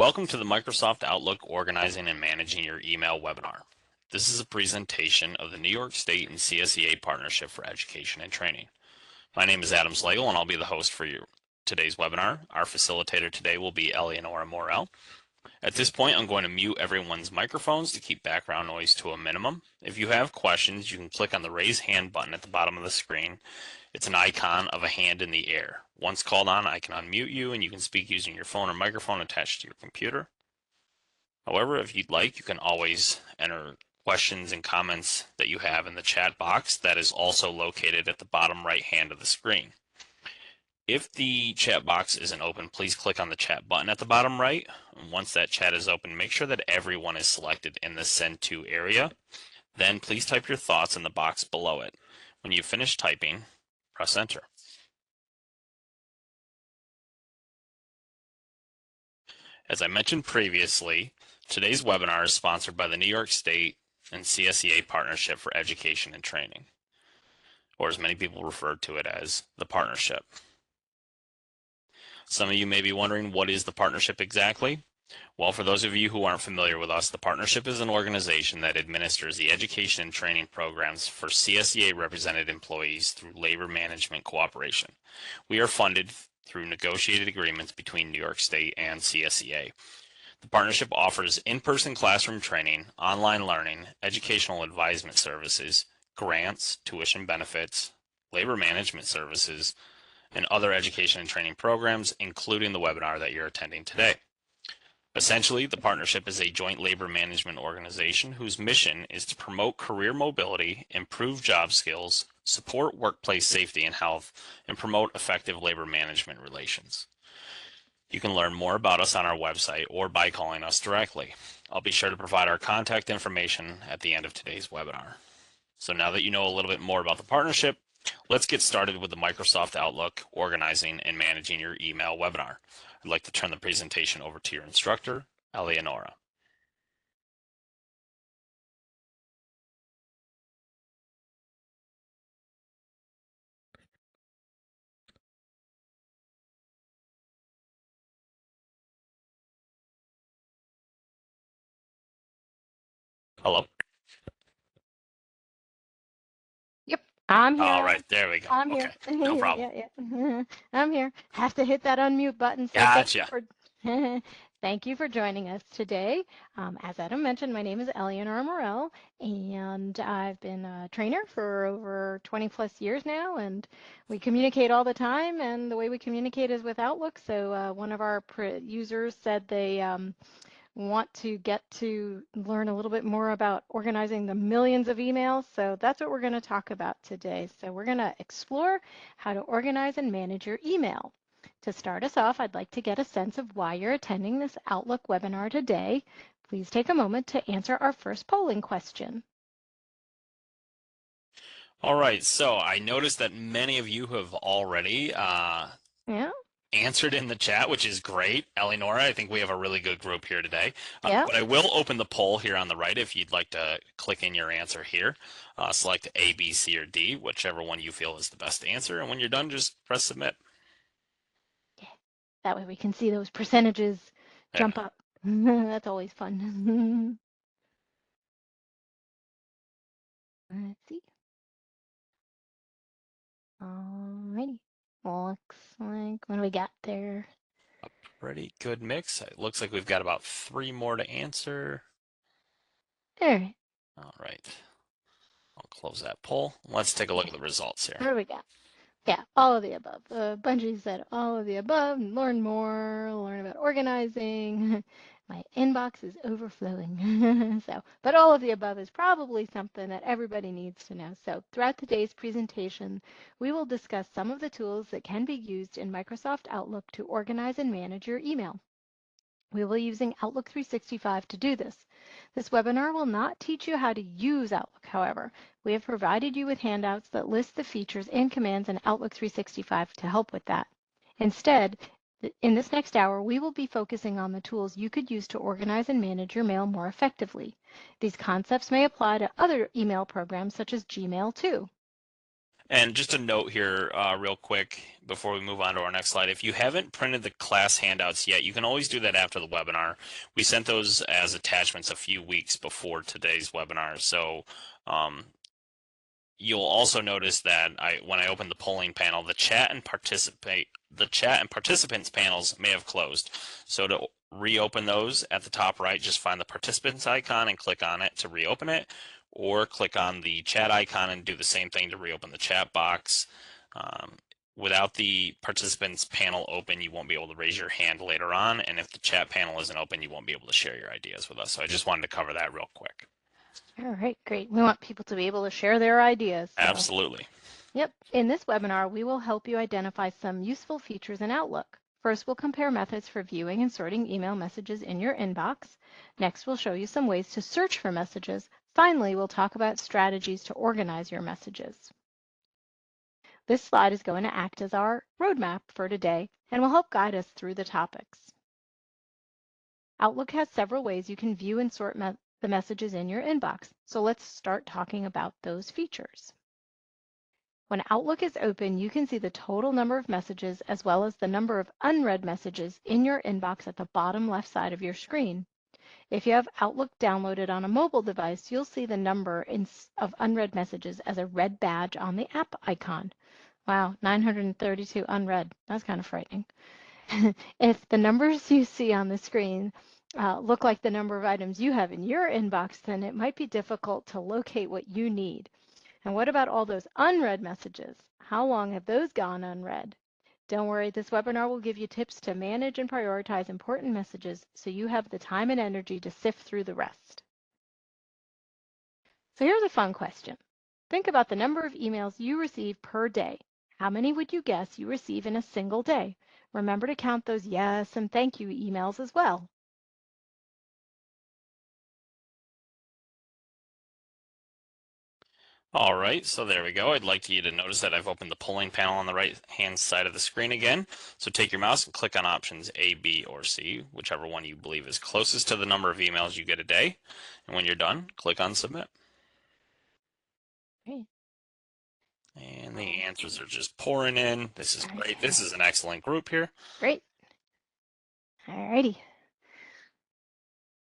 Welcome to the Microsoft Outlook Organizing and Managing Your Email webinar. This is a presentation of the New York State and CSEA Partnership for Education and Training. My name is Adam Slagle and I'll be the host for today's webinar. Our facilitator today will be Eleonora Morel. At this point, I'm going to mute everyone's microphones to keep background noise to a minimum. If you have questions, you can click on the raise hand button at the bottom of the screen. It's an icon of a hand in the air. Once called on, I can unmute you and you can speak using your phone or microphone attached to your computer. However, if you'd like, you can always enter questions and comments that you have in the chat box that is also located at the bottom right hand of the screen. If the chat box isn't open, please click on the chat button at the bottom right. And once that chat is open, make sure that everyone is selected in the Send To area. Then please type your thoughts in the box below it. When you finish typing, press enter. As I mentioned previously, today's webinar is sponsored by the New York State and CSEA Partnership for Education and Training, or as many people refer to it as the partnership. Some of you may be wondering, what is the partnership exactly? Well, for those of you who aren't familiar with us, the partnership is an organization that administers the education and training programs for CSEA represented employees through labor management cooperation. We are funded through negotiated agreements between New York State and CSEA. The partnership offers in-person classroom training, online learning, educational advisement services, grants, tuition benefits, labor management services, and other education and training programs, including the webinar that you're attending today. Essentially, the partnership is a joint labor management organization whose mission is to promote career mobility, improve job skills, support workplace safety and health, and promote effective labor management relations. You can learn more about us on our website or by calling us directly. I'll be sure to provide our contact information at the end of today's webinar. So now that you know a little bit more about the partnership, let's get started with the Microsoft Outlook Organizing and Managing Your Email webinar. I'd like to turn the presentation over to your instructor, Eleonora. Hello. Yep, I'm here. All right, there we go. I'm okay, here. no problem. Yeah. I'm here. Have to hit that unmute button. So Gotcha. Thank you for joining us today. As Adam mentioned, my name is Eleonora Morel, and I've been a trainer for over 20 plus years now, and we communicate all the time, and the way we communicate is with Outlook. So one of our users said they want to get to learn a little bit more about organizing the millions of emails. So that's what we're going to talk about today. So we're going to explore how to organize and manage your email. To start us off, I'd like to get a sense of why you're attending this Outlook webinar today. Please take a moment to answer our first polling question. All right, so I noticed that many of you have already answered in the chat, which is great. Eleonora, I think we have a really good group here today. But I will open the poll here on the right if you'd like to click in your answer here. Select A, B, C, or D, whichever one you feel is the best answer. And when you're done, just press submit. Yeah. That way we can see those percentages jump up. That's always fun. Let's see. Alrighty. Looks like, what do we got there? A pretty good mix. It looks like we've got about 3 more to answer. All right. All right. I'll close that poll. Let's take a look at the results here. What do we got? Yeah, all of the above. Bungie said all of the above. Learn more, learn about organizing. My inbox is overflowing. But all of the above is probably something that everybody needs to know. So throughout today's presentation, we will discuss some of the tools that can be used in Microsoft Outlook to organize and manage your email. We will be using Outlook 365 to do this. This webinar will not teach you how to use Outlook, however. We have provided you with handouts that list the features and commands in Outlook 365 to help with that. Instead, in this next hour, we will be focusing on the tools you could use to organize and manage your mail more effectively. These concepts may apply to other email programs such as Gmail too. And just a note here, real quick, before we move on to our next slide. If you haven't printed the class handouts yet, you can always do that after the webinar. We sent those as attachments a few weeks before today's webinar. So you'll also notice that when I open the polling panel, the chat and participants panels may have closed. So to reopen those at the top right, just find the participants icon and click on it to reopen it, or click on the chat icon and do the same thing to reopen the chat box. Um, Without the participants panel open, you won't be able to raise your hand later on, and if the chat panel isn't open, you won't be able to share your ideas with us. So I just wanted to cover that real quick. All right, great. We want people to be able to share their ideas. So, Absolutely. yep. In this webinar, we will help you identify some useful features in Outlook. First, we'll compare methods for viewing and sorting email messages in your inbox. Next, we'll show you some ways to search for messages. Finally, we'll talk about strategies to organize your messages. This slide is going to act as our roadmap for today and will help guide us through the topics. Outlook has several ways you can view and sort the messages in your inbox, so let's start talking about those features. When Outlook is open, you can see the total number of messages as well as the number of unread messages in your inbox at the bottom left side of your screen. If you have Outlook downloaded on a mobile device, you'll see the number of unread messages as a red badge on the app icon. Wow, 932 unread. That's kind of frightening. If the numbers you see on the screen look like the number of items you have in your inbox, then it might be difficult to locate what you need. And what about all those unread messages? How long have those gone unread? Don't worry, this webinar will give you tips to manage and prioritize important messages so you have the time and energy to sift through the rest. So here's a fun question. Think about the number of emails you receive per day. How many would you guess you receive in a single day? Remember to count those yes and thank you emails as well. All right, so there we go. I'd like you to notice that I've opened the polling panel on the right-hand side of the screen again. So take your mouse and click on options A, B, or C, whichever one you believe is closest to the number of emails you get a day. And when you're done, click on Submit. Great. And the answers are just pouring in. This is great. Okay. This is an excellent group here. Great. All righty.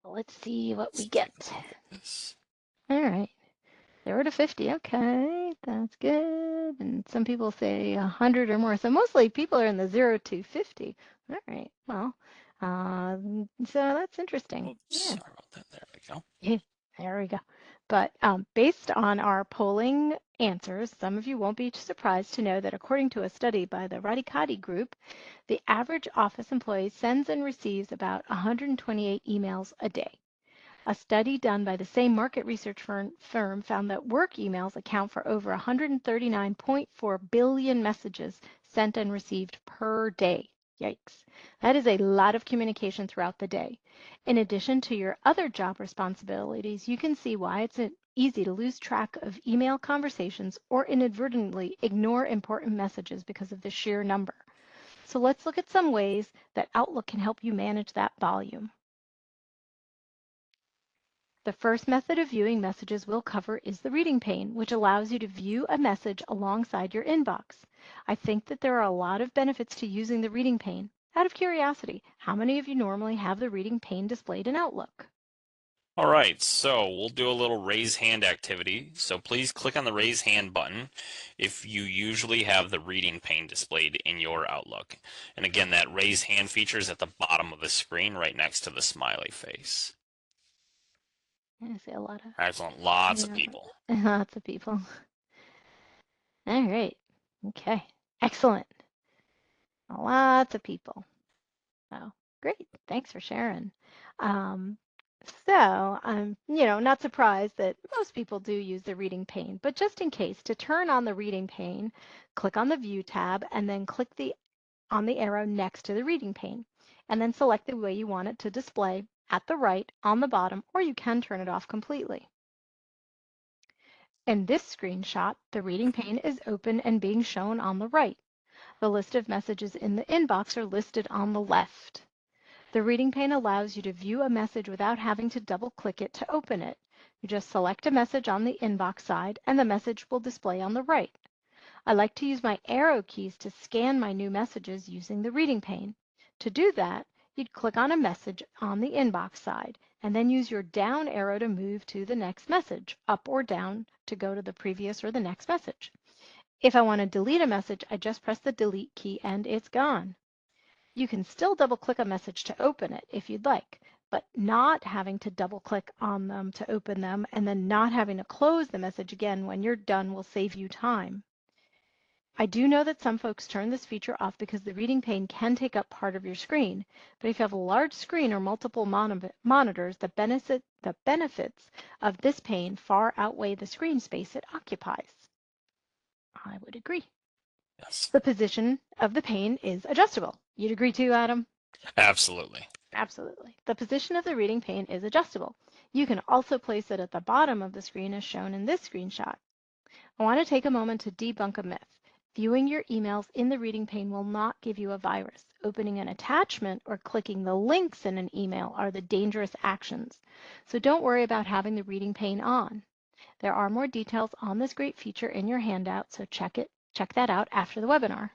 Let's see what we Let's take a get. look at this. All right. 0 to 50. Okay, that's good. And some people say 100 or more. So mostly people are in the 0 to 50. All right. Well, so that's interesting. Oops, Yeah. sorry about that. There we go. Yeah, there we go. But based on our polling answers, some of you won't be surprised to know that according to a study by the Radicati Group, the average office employee sends and receives about 128 emails a day. A study done by the same market research firm found that work emails account for over 139.4 billion messages sent and received per day. Yikes. That is a lot of communication throughout the day. In addition to your other job responsibilities, you can see why it's easy to lose track of email conversations or inadvertently ignore important messages because of the sheer number. So let's look at some ways that Outlook can help you manage that volume. The first method of viewing messages we'll cover is the reading pane, which allows you to view a message alongside your inbox. I think that there are a lot of benefits to using the reading pane. Out of curiosity, how many of you normally have the reading pane displayed in Outlook? All right, so we'll do a little raise hand activity. So please click on the raise hand button if you usually have the reading pane displayed in your Outlook. And again, that raise hand feature is at the bottom of the screen right next to the smiley face. I see a lot of, Excellent, lots of yeah, people. lots of people. All right, okay, excellent. Lots of people. Oh, great. Thanks for sharing. Um, so I'm, not surprised that most people do use the reading pane, but just in case, to turn on the reading pane, click on the View tab and then click on the arrow next to the reading pane, and then select the way you want it to display at the right, on the bottom, or you can turn it off completely. In this screenshot, the reading pane is open and being shown on the right. The list of messages in the inbox are listed on the left. The reading pane allows you to view a message without having to double-click it to open it. You just select a message on the inbox side and the message will display on the right. I like to use my arrow keys to scan my new messages using the reading pane. To do that, you'd click on a message on the inbox side and then use your down arrow to move to the next message, up or down to go to the previous or the next message. If I want to delete a message, I just press the delete key and it's gone. You can still double click a message to open it if you'd like, but not having to double click on them to open them and then not having to close the message again when you're done will save you time. I do know that some folks turn this feature off because the reading pane can take up part of your screen, but if you have a large screen or multiple monitors, the benefits of this pane far outweigh the screen space it occupies. I would agree. Yes, The position of the pane is adjustable. You'd agree too, Adam? absolutely. Absolutely. The position of the reading pane is adjustable. You can also place it at the bottom of the screen as shown in this screenshot. I want to take a moment to debunk a myth. Viewing your emails in the reading pane will not give you a virus. Opening an attachment or clicking the links in an email are the dangerous actions. So don't worry about having the reading pane on. There are more details on this great feature in your handout, so check that out after the webinar.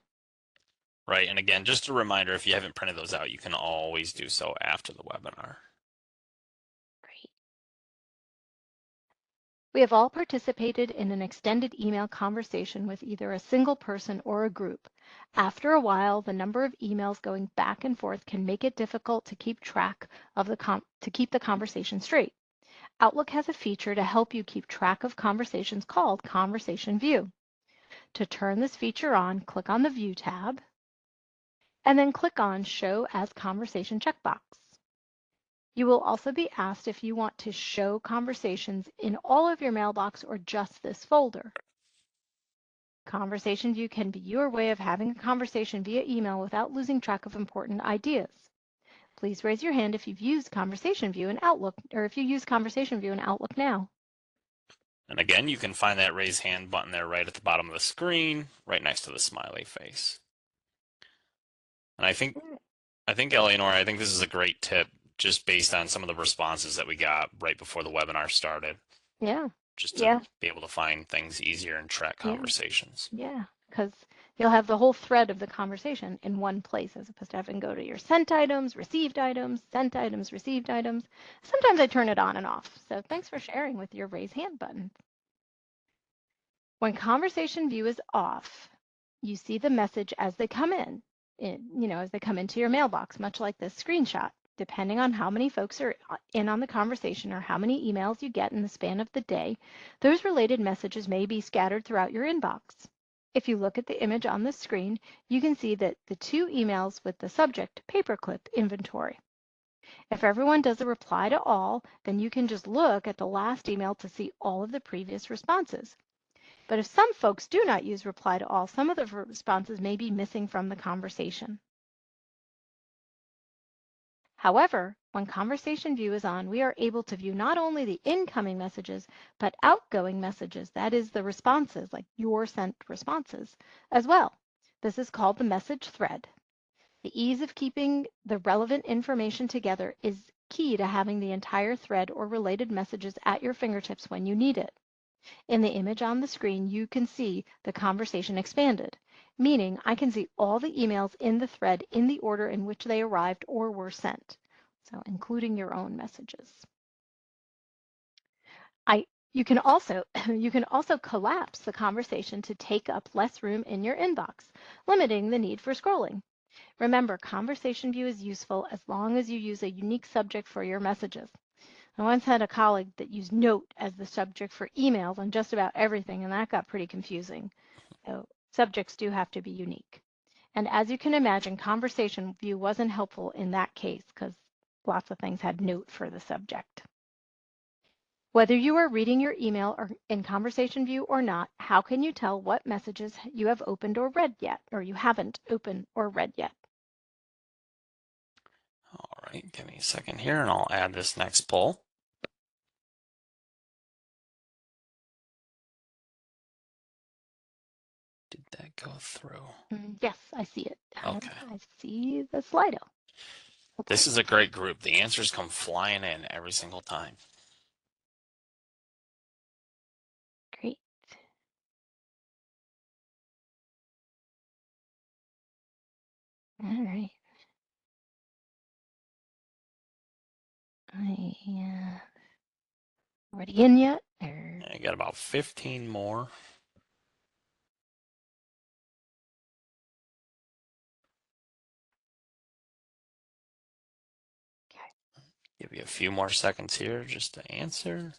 Right. And again, just a reminder, if you haven't printed those out, you can always do so after the webinar. Great. We have all participated in an extended email conversation with either a single person or a group. After a while, the number of emails going back and forth can make it difficult to keep track of the conversation straight. Outlook has a feature to help you keep track of conversations called Conversation View. To turn this feature on, click on the View tab, and then click on Show as Conversation checkbox. You will also be asked if you want to show conversations in all of your mailbox or just this folder. Conversation View can be your way of having a conversation via email without losing track of important ideas. Please raise your hand if you've used Conversation View in Outlook, or if you use Conversation View in Outlook now. And again, you can find that raise hand button there right at the bottom of the screen, right next to the smiley face. And I think Eleanor, I think this is a great tip just based on some of the responses that we got right before the webinar started, Yeah, just to yeah, be able to find things easier and track yeah, conversations. yeah, because you'll have the whole thread of the conversation in one place as opposed to having to go to your sent items, received items, sent items, received items. Sometimes I turn it on and off. So thanks for sharing with your raise hand button. When conversation view is off, you see the message as they come as they come into your mailbox, much like this screenshot. Depending on how many folks are in on the conversation or how many emails you get in the span of the day, those related messages may be scattered throughout your inbox. If you look at the image on the screen, you can see that the two emails with the subject paperclip inventory. If everyone does a reply to all, then you can just look at the last email to see all of the previous responses. But if some folks do not use reply to all, some of the responses may be missing from the conversation. However, when Conversation View is on, we are able to view not only the incoming messages, but outgoing messages, that is the responses, like your sent responses, as well. This is called the message thread. The ease of keeping the relevant information together is key to having the entire thread or related messages at your fingertips when you need it. In the image on the screen, you can see the conversation expanded, meaning I can see all the emails in the thread in the order in which they arrived or were sent, so including your own messages. You can also collapse the conversation to take up less room in your inbox, limiting the need for scrolling. Remember, Conversation View is useful as long as you use a unique subject for your messages. I once had a colleague that used note as the subject for emails on just about everything, and that got pretty confusing. So subjects do have to be unique. And as you can imagine, Conversation View wasn't helpful in that case because lots of things had note for the subject. Whether you are reading your email or in Conversation View or not, how can you tell what messages you have opened or read yet, or you haven't opened or read yet? All right, give me a second here and I'll add this next poll. Did that go through? Yes, I see it. Okay. I see the Slido. Okay, This is a great group. The answers come flying in every single time. great. All right. Already in yet? Or... I got about 15 more. Okay. Give you a few more seconds here just to answer.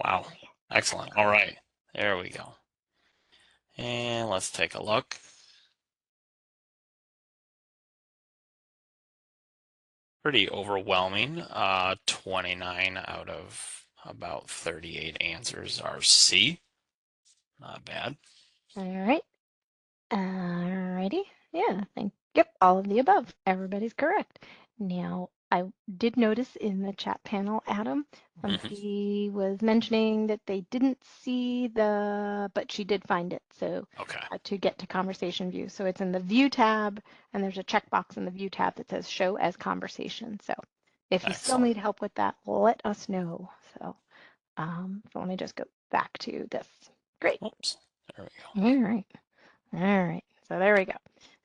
Wow. Excellent. All right. There we go. And let's take a look. Pretty overwhelming. 29 out of about 38 answers are C. Not bad. All right. Alrighty. Yeah, yep, all of the above. Everybody's correct. Now, I did notice in the chat panel, Adam, Mhm. somebody was mentioning that they didn't see but she did find it. So Okay. to get to conversation view. So it's in the view tab, and there's a checkbox in the view tab that says show as conversation. So if you still Excellent. need help with that, let us know. So let me just go back to this. Great. Oops. There we go. All right. All right, so there we go.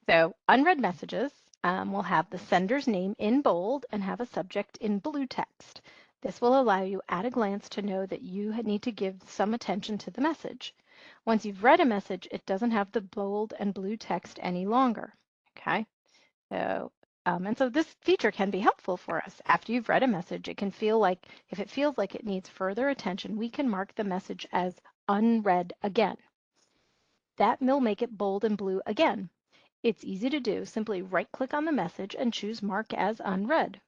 So unread messages will have the sender's name in bold and have a subject in blue text. This will allow you at a glance to know that you need to give some attention to the message. Once you've read a message, it doesn't have the bold and blue text any longer. Okay, so this feature can be helpful for us. After you've read a message, it can feel like, if it feels like it needs further attention, we can mark the message as unread again. That will make it bold and blue again. It's easy to do. Simply right-click on the message and choose Mark as Unread.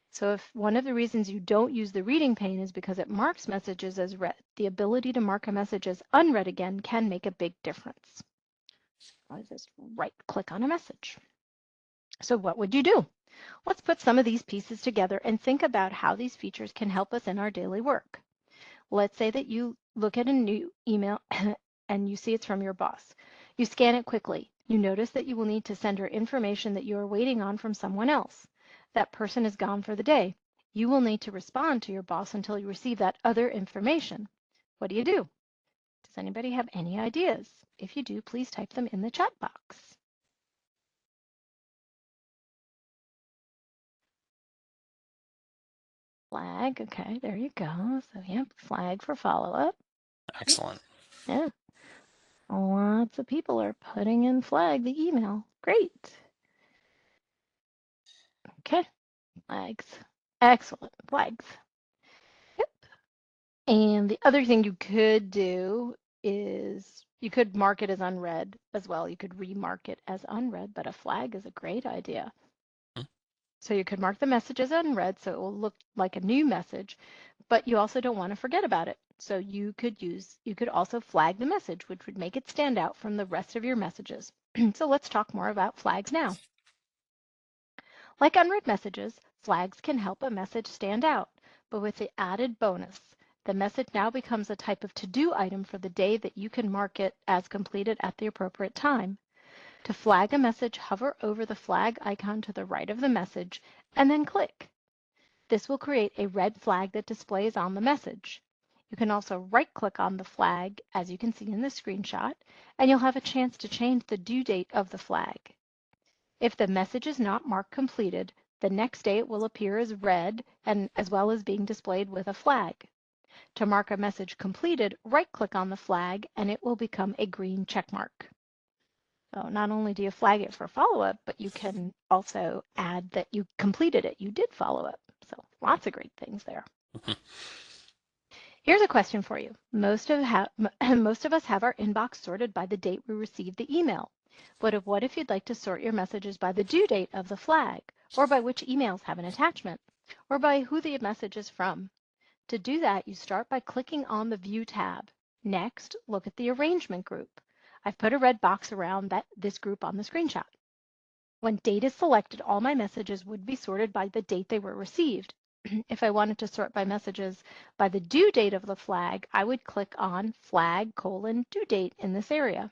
So if one of the reasons you don't use the reading pane is because it marks messages as read, the ability to mark a message as unread again can make a big difference. I just right-click on a message. So what would you do? Let's put some of these pieces together and think about how these features can help us in our daily work. Let's say that you look at a new email and you see it's from your boss. You scan it quickly. You notice that you will need to send her information that you are waiting on from someone else. That person is gone for the day. You will need to respond to your boss until you receive that other information. What do you do? Does anybody have any ideas? If you do, please type them in the chat box. Flag, okay, there you go. So yeah, flag for follow-up. Excellent. Yeah, lots of people are putting in flag the email. Great. Okay, flags. Excellent, flags. Yep. And the other thing you could do is you could mark it as unread as well. You could remark it as unread, but a flag is a great idea. Hmm. So you could mark the message as unread so it will look like a new message, but you also don't want to forget about it. So you could also flag the message, which would make it stand out from the rest of your messages. So let's talk more about flags now. Like unread messages, flags can help a message stand out, but with the added bonus, the message now becomes a type of to-do item for the day that you can mark it as completed at the appropriate time. To flag a message, hover over the flag icon to the right of the message and then click. This will create a red flag that displays on the message. You can also right-click on the flag, as you can see in the screenshot, and you'll have a chance to change the due date of the flag. If the message is not marked completed, the next day it will appear as read and as well as being displayed with a flag. To mark a message completed, right-click on the flag and it will become a green check mark. So not only do you flag it for follow-up, but you can also add that you completed it, you did follow up. So lots of great things there. Here's a question for you. Most of us have our inbox sorted by the date we received the email. What if you'd like to sort your messages by the due date of the flag, or by which emails have an attachment, or by who the message is from? To do that, you start by clicking on the View tab. Next, look at the Arrangement group. I've put a red box around this group on the screenshot. When date is selected, all my messages would be sorted by the date they were received. If I wanted to sort by messages by the due date of the flag, I would click on flag : due date in this area.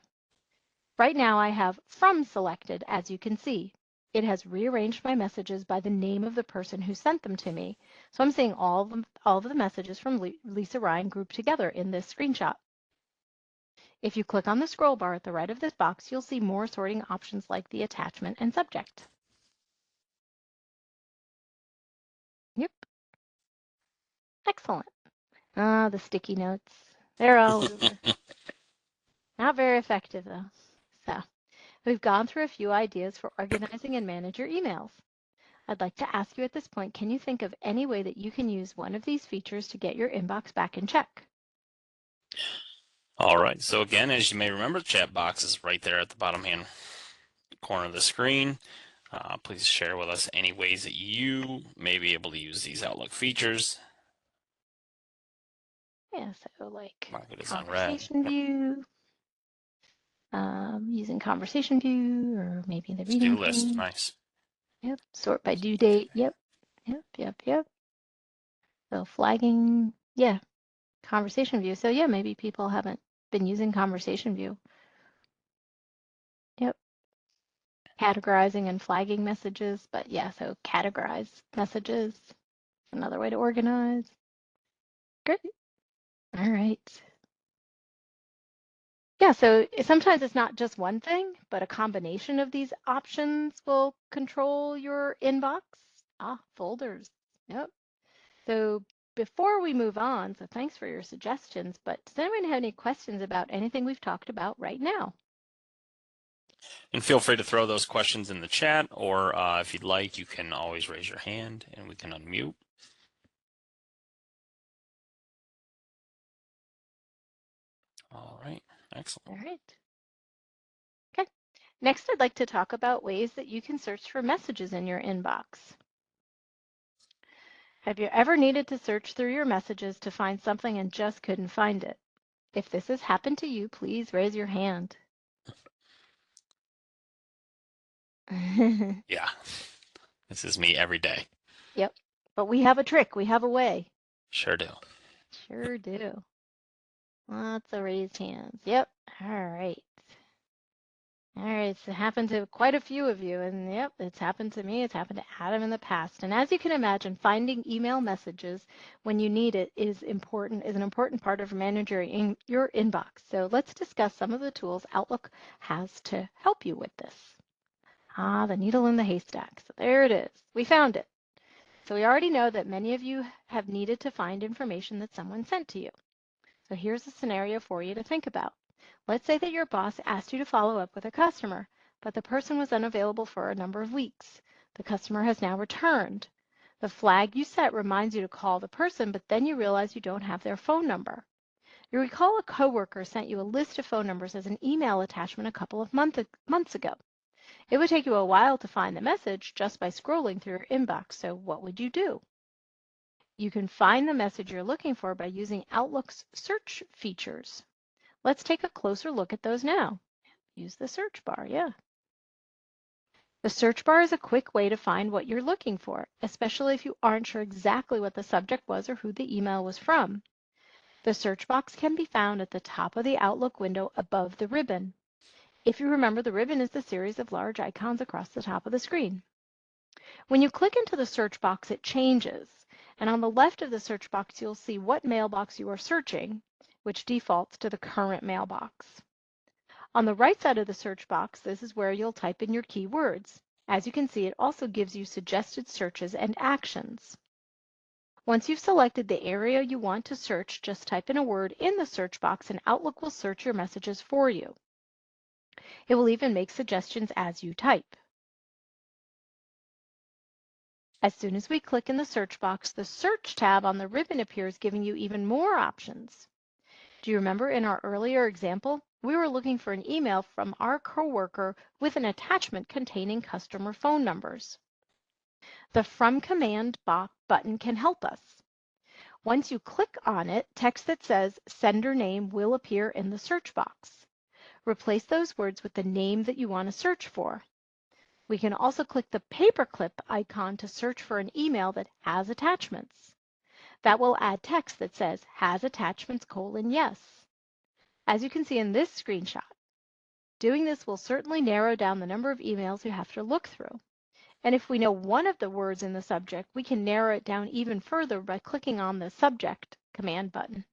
Right now I have from selected, as you can see. it has rearranged my messages by the name of the person who sent them to me. So I'm seeing all of the messages from Lisa Ryan grouped together in this screenshot. If you click on the scroll bar at the right of this box, you'll see more sorting options like the attachment and subject. Yep, excellent. Ah, the sticky notes. They're all over. Not very effective though. So we've gone through a few ideas for organizing and manage your emails. I'd like to ask you at this point, can you think of any way that you can use one of these features to get your inbox back in check? All right, so again, as you may remember, the chat box is right there at the bottom hand corner of the screen. Please share with us any ways that you may be able to use these Outlook features. Yeah, so like Mark it as unread. conversation Yep. view, using conversation view, or maybe the Just do reading list. pane. Nice. Yep, sort by due date. Yep, yep. So flagging, yeah, conversation view. So yeah, maybe people haven't been using conversation view. Yep, categorizing and flagging messages, but yeah, so categorize messages, another way to organize. Great. All right. Yeah, so sometimes it's not just one thing, but a combination of these options will control your inbox. Ah, folders. Yep. So before we move on, so thanks for your suggestions, but does anyone have any questions about anything we've talked about right now? And feel free to throw those questions in the chat, or if you'd like, you can always raise your hand and we can unmute. All right, excellent. All right. Okay. Next, I'd like to talk about ways that you can search for messages in your inbox. Have you ever needed to search through your messages to find something and just couldn't find it? If this has happened to you, please raise your hand. Yeah, this is me every day. Yep. But we have a trick. We have a way. Sure do. Sure do. Lots of raised hands. Yep. All right. All right. It's happened to quite a few of you. And yep, it's happened to me. It's happened to Adam in the past. And as you can imagine, finding email messages when you need it is an important part of managing your inbox. So let's discuss some of the tools Outlook has to help you with this. Ah, the needle in the haystack. So there it is. We found it. So we already know that many of you have needed to find information that someone sent to you. So here's a scenario for you to think about. Let's say that your boss asked you to follow up with a customer, but the person was unavailable for a number of weeks. The customer has now returned. The flag you set reminds you to call the person, but then you realize you don't have their phone number. You recall a coworker sent you a list of phone numbers as an email attachment a couple of months ago. It would take you a while to find the message just by scrolling through your inbox, so what would you do? You can find the message you're looking for by using Outlook's search features. Let's take a closer look at those now. Use the search bar, yeah. The search bar is a quick way to find what you're looking for, especially if you aren't sure exactly what the subject was or who the email was from. The search box can be found at the top of the Outlook window above the ribbon. If you remember, the ribbon is the series of large icons across the top of the screen. When you click into the search box, it changes. And on the left of the search box, you'll see what mailbox you are searching, which defaults to the current mailbox. On the right side of the search box, this is where you'll type in your keywords. As you can see, it also gives you suggested searches and actions. Once you've selected the area you want to search, just type in a word in the search box and Outlook will search your messages for you. It will even make suggestions as you type. As soon as we click in the search box, the search tab on the ribbon appears, giving you even more options. Do you remember in our earlier example, we were looking for an email from our coworker with an attachment containing customer phone numbers. The From Command button can help us. Once you click on it, text that says sender name will appear in the search box. Replace those words with the name that you want to search for. We can also click the paperclip icon to search for an email that has attachments. That will add text that says has attachments : yes. As you can see in this screenshot, doing this will certainly narrow down the number of emails you have to look through. And if we know one of the words in the subject, we can narrow it down even further by clicking on the Subject command button.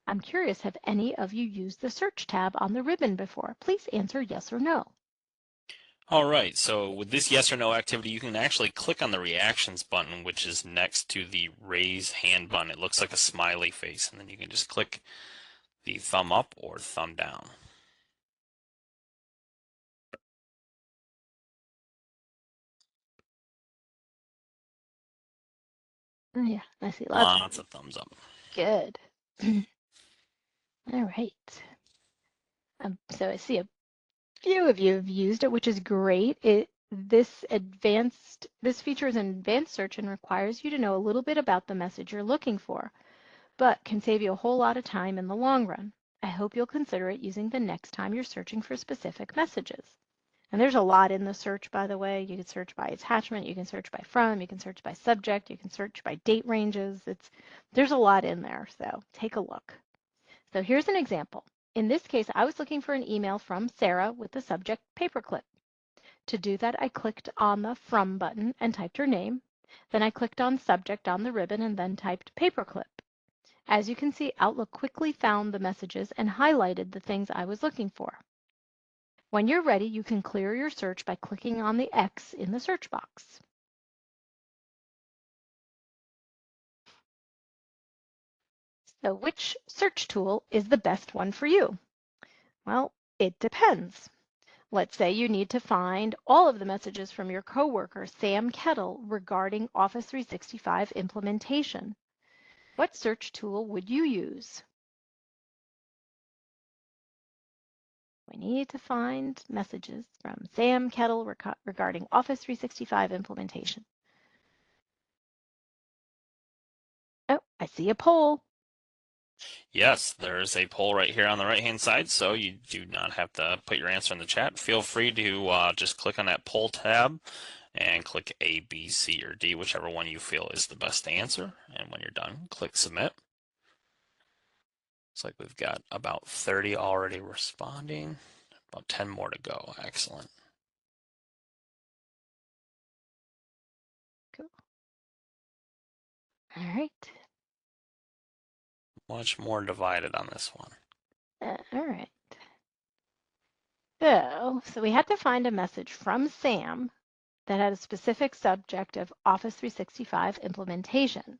I'm curious, have any of you used the Search tab on the ribbon before? Please answer yes or no. All right, so with this yes or no activity, you can actually click on the reactions button, which is next to the raise hand button. It looks like a smiley face, and then you can just click the thumb up or thumb down. Oh, yeah, I see lots of Lots thumbs. of thumbs up. Good. All right. So I see a few of you have used it, which is great. This feature is an advanced search and requires you to know a little bit about the message you're looking for, but can save you a whole lot of time in the long run. I hope you'll consider it using the next time you're searching for specific messages. And there's a lot in the search, by the way. You can search by attachment, you can search by from, you can search by subject, you can search by date ranges. There's a lot in there, so take a look. So here's an example. In this case, I was looking for an email from Sarah with the subject paperclip. To do that, I clicked on the From button and typed her name. Then I clicked on Subject on the ribbon and then typed paperclip. As you can see, Outlook quickly found the messages and highlighted the things I was looking for. When you're ready, you can clear your search by clicking on the X in the search box. So which search tool is the best one for you? Well, it depends. Let's say you need to find all of the messages from your coworker, Sam Kettle, regarding Office 365 implementation. What search tool would you use? We need to find messages from Sam Kettle regarding Office 365 implementation. Oh, I see a poll. Yes, there's a poll right here on the right-hand side, so you do not have to put your answer in the chat. Feel free to just click on that poll tab and click A, B, C, or D, whichever one you feel is the best answer. And when you're done, click Submit. Looks like we've got about 30 already responding, about 10 more to go. Excellent. Cool. All right. Much more divided on this one. All right. So we had to find a message from Sam that had a specific subject of Office 365 implementation.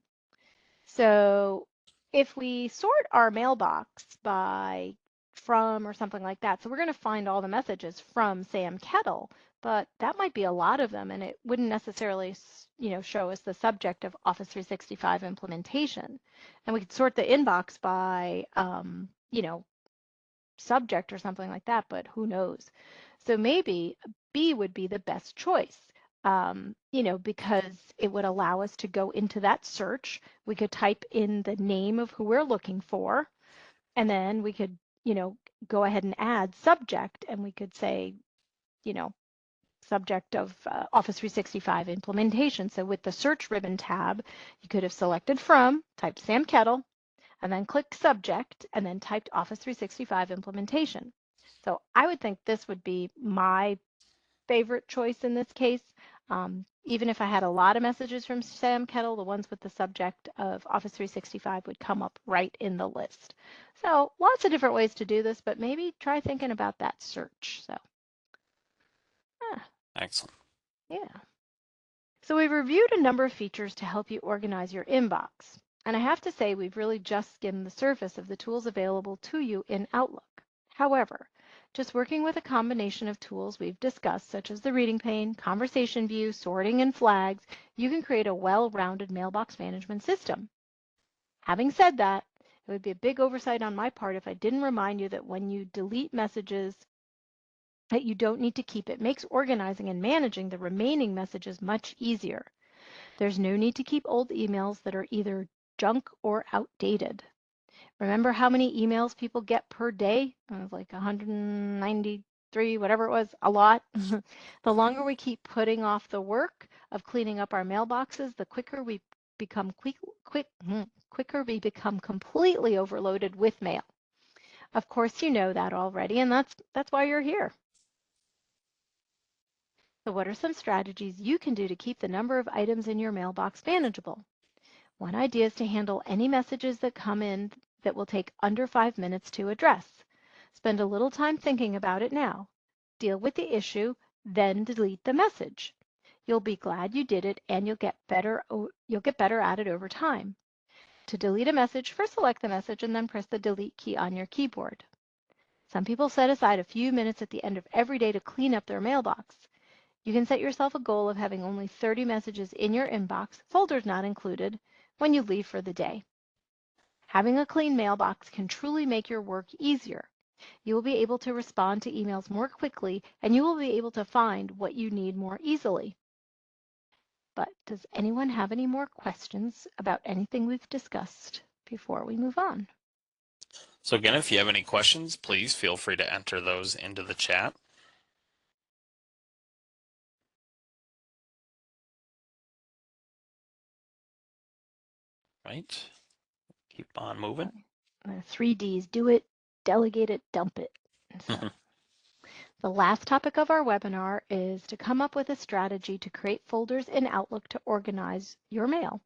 So if we sort our mailbox by from or something like that, so we're going to find all the messages from Sam Kettle, but that might be a lot of them, and it wouldn't necessarily, show us the subject of Office 365 implementation. And we could sort the inbox by, subject or something like that, but who knows? So maybe B would be the best choice, because it would allow us to go into that search. We could type in the name of who we're looking for, and then we could, go ahead and add subject, and we could say, you know, subject of Office 365 implementation. So with the search ribbon tab, you could have selected from, typed Sam Kettle, and then clicked subject, and then typed Office 365 implementation. So I would think this would be my favorite choice in this case. Even if I had a lot of messages from Sam Kettle, the ones with the subject of Office 365 would come up right in the list. So lots of different ways to do this, but maybe try thinking about that search. So, Excellent. yeah. So we've reviewed a number of features to help you organize your inbox. And I have to say, we've really just skimmed the surface of the tools available to you in Outlook. However, just working with a combination of tools we've discussed, such as the reading pane, conversation view, sorting, and flags, you can create a well-rounded mailbox management system. Having said that, it would be a big oversight on my part if I didn't remind you that when you delete messages that you don't need to keep, it makes organizing and managing the remaining messages much easier. There's no need to keep old emails that are either junk or outdated. Remember how many emails people get per day? It was like 193, whatever it was, a lot. The longer we keep putting off the work of cleaning up our mailboxes, the quicker we become quicker we become completely overloaded with mail. Of course, you know that already, and that's why you're here. So what are some strategies you can do to keep the number of items in your mailbox manageable? One idea is to handle any messages that come in that will take under 5 minutes to address. Spend a little time thinking about it now. Deal with the issue, then delete the message. You'll be glad you did it and you'll get better at it over time. To delete a message, first select the message and then press the delete key on your keyboard. Some people set aside a few minutes at the end of every day to clean up their mailbox. You can set yourself a goal of having only 30 messages in your inbox, folders not included, when you leave for the day. Having a clean mailbox can truly make your work easier. You will be able to respond to emails more quickly, and you will be able to find what you need more easily. But does anyone have any more questions about anything we've discussed before we move on? So again, if you have any questions, please feel free to enter those into the chat. Right? Keep on moving. The 3Ds, do it, delegate it, dump it. So the last topic of our webinar is to come up with a strategy to create folders in Outlook to organize your mail.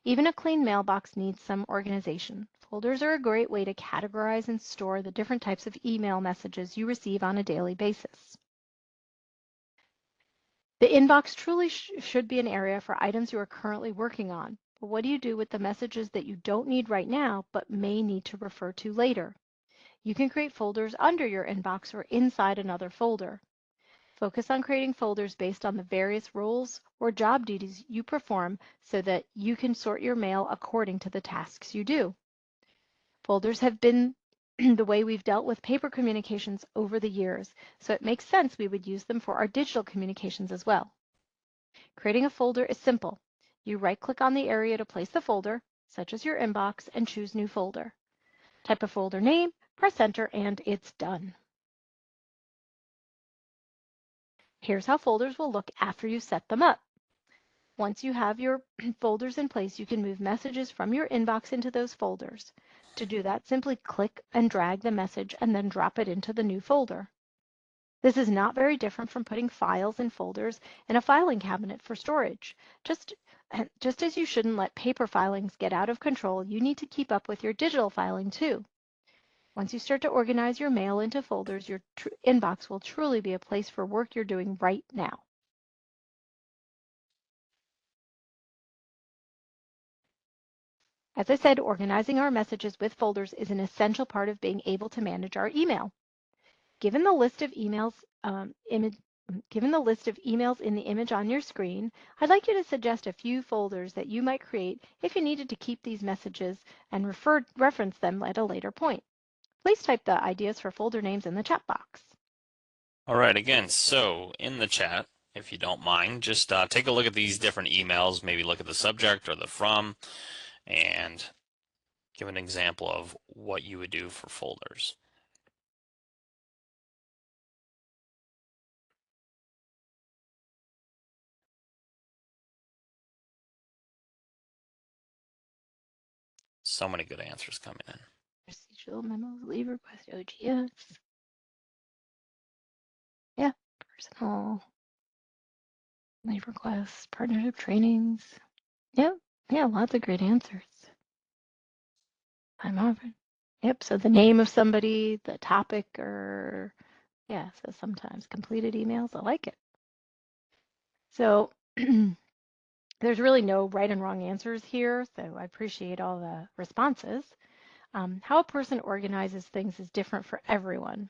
Even a clean mailbox needs some organization. Folders are a great way to categorize and store the different types of email messages you receive on a daily basis. The inbox truly should be an area for items you are currently working on. But what do you do with the messages that you don't need right now but may need to refer to later? You can create folders under your inbox or inside another folder. Focus on creating folders based on the various roles or job duties you perform so that you can sort your mail according to the tasks you do. Folders have been the way we've dealt with paper communications over the years, so it makes sense we would use them for our digital communications as well. Creating a folder is simple. You right-click on the area to place the folder, such as your inbox, and choose New Folder. Type a folder name, press Enter, and it's done. Here's how folders will look after you set them up. Once you have your folders in place, you can move messages from your inbox into those folders. To do that, simply click and drag the message and then drop it into the new folder. This is not very different from putting files and folders in a filing cabinet for storage. Just as you shouldn't let paper filings get out of control, you need to keep up with your digital filing too. Once you start to organize your mail into folders, your inbox will truly be a place for work you're doing right now. As I said, organizing our messages with folders is an essential part of being able to manage our email. Given the list of emails in the image on your screen, I'd like you to suggest a few folders that you might create if you needed to keep these messages and reference them at a later point. Please type the ideas for folder names in the chat box. All right, again, so in the chat, if you don't mind, just take a look at these different emails, maybe look at the subject or the from, and give an example of what you would do for folders. So many good answers coming in. Procedural memos, leave request, OGS. Yeah, personal leave requests, partnership trainings. Yep, yeah, lots of great answers. I'm offered. Yep, so the name of somebody, the topic, or yeah, so sometimes completed emails. I like it. So there's really no right and wrong answers here, so I appreciate all the responses. How a person organizes things is different for everyone.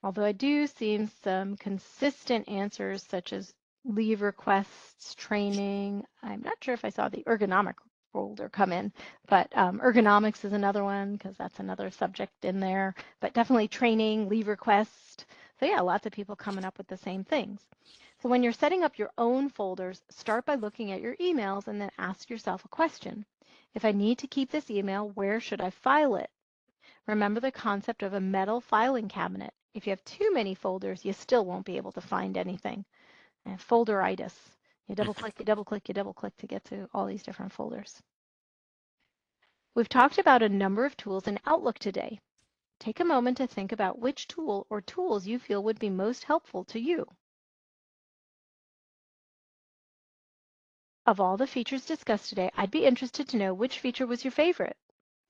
Although I do see some consistent answers such as leave requests, training. I'm not sure if I saw the ergonomic folder come in, but ergonomics is another one because that's another subject in there, but definitely training, leave request. So yeah, lots of people coming up with the same things. So when you're setting up your own folders, start by looking at your emails and then ask yourself a question. If I need to keep this email, where should I file it? Remember the concept of a metal filing cabinet. If you have too many folders, you still won't be able to find anything. And folderitis. You double click, you double click, you double click to get to all these different folders. We've talked about a number of tools in Outlook today. Take a moment to think about which tool or tools you feel would be most helpful to you. Of all the features discussed today, I'd be interested to know which feature was your favorite.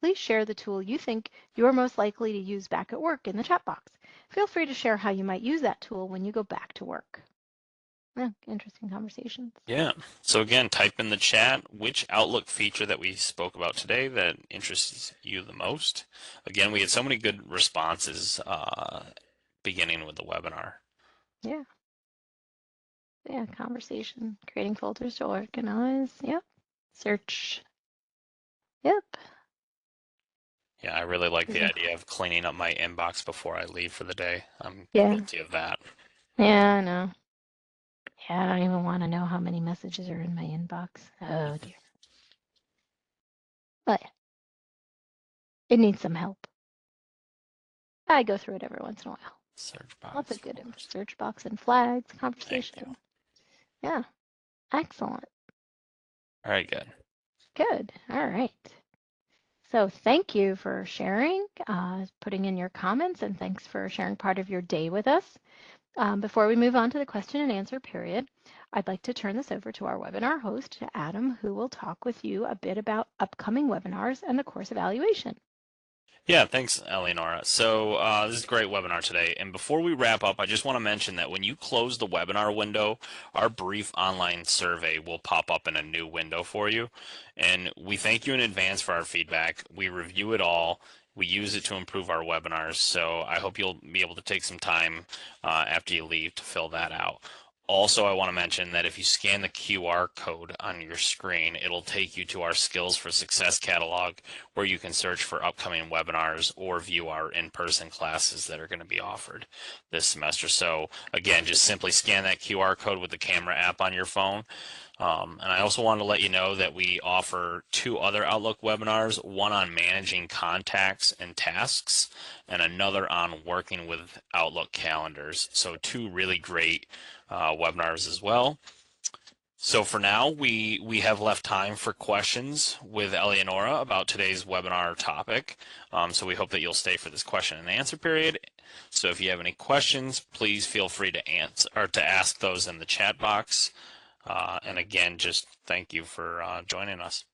Please share the tool you think you're most likely to use back at work in the chat box. Feel free to share how you might use that tool when you go back to work. Yeah, interesting conversations. Yeah. So again, type in the chat which Outlook feature that we spoke about today that interests you the most. Again, we had so many good responses beginning with the webinar. Yeah. Yeah, conversation, creating folders to organize. Yep. Search. Yep. Yeah, I really like the idea of cleaning up my inbox before I leave for the day. I'm Yeah. guilty of that. Yeah, I know. Yeah, I don't even want to know how many messages are in my inbox. Oh dear. But it needs some help. I go through it every once in a while. Search Lots box of good folders. search box and flags, Thank you. conversation. Yeah, excellent. All right, good. Good. All right. So thank you for sharing, putting in your comments, and thanks for sharing part of your day with us. Before we move on to the question and answer period, I'd like to turn this over to our webinar host, Adam, who will talk with you a bit about upcoming webinars and the course evaluation. Yeah, thanks, Eleonora. So this is a great webinar today. And before we wrap up, I just want to mention that when you close the webinar window, our brief online survey will pop up in a new window for you. And we thank you in advance for our feedback. We review it all. We use it to improve our webinars. So I hope you'll be able to take some time after you leave to fill that out. Also, I want to mention that if you scan the QR code on your screen, it'll take you to our Skills for Success catalog where you can search for upcoming webinars or view our in-person classes that are going to be offered this semester. So again, just simply scan that QR code with the camera app on your phone. And I also wanted to let you know that we offer 2 other Outlook webinars, one on managing contacts and tasks, and another on working with Outlook calendars. So 2 really great webinars as well. So for now, we have left time for questions with Eleonora about today's webinar topic. So we hope that you'll stay for this question and answer period. So if you have any questions, please feel free to answer or to ask those in the chat box. And again, just thank you for joining us.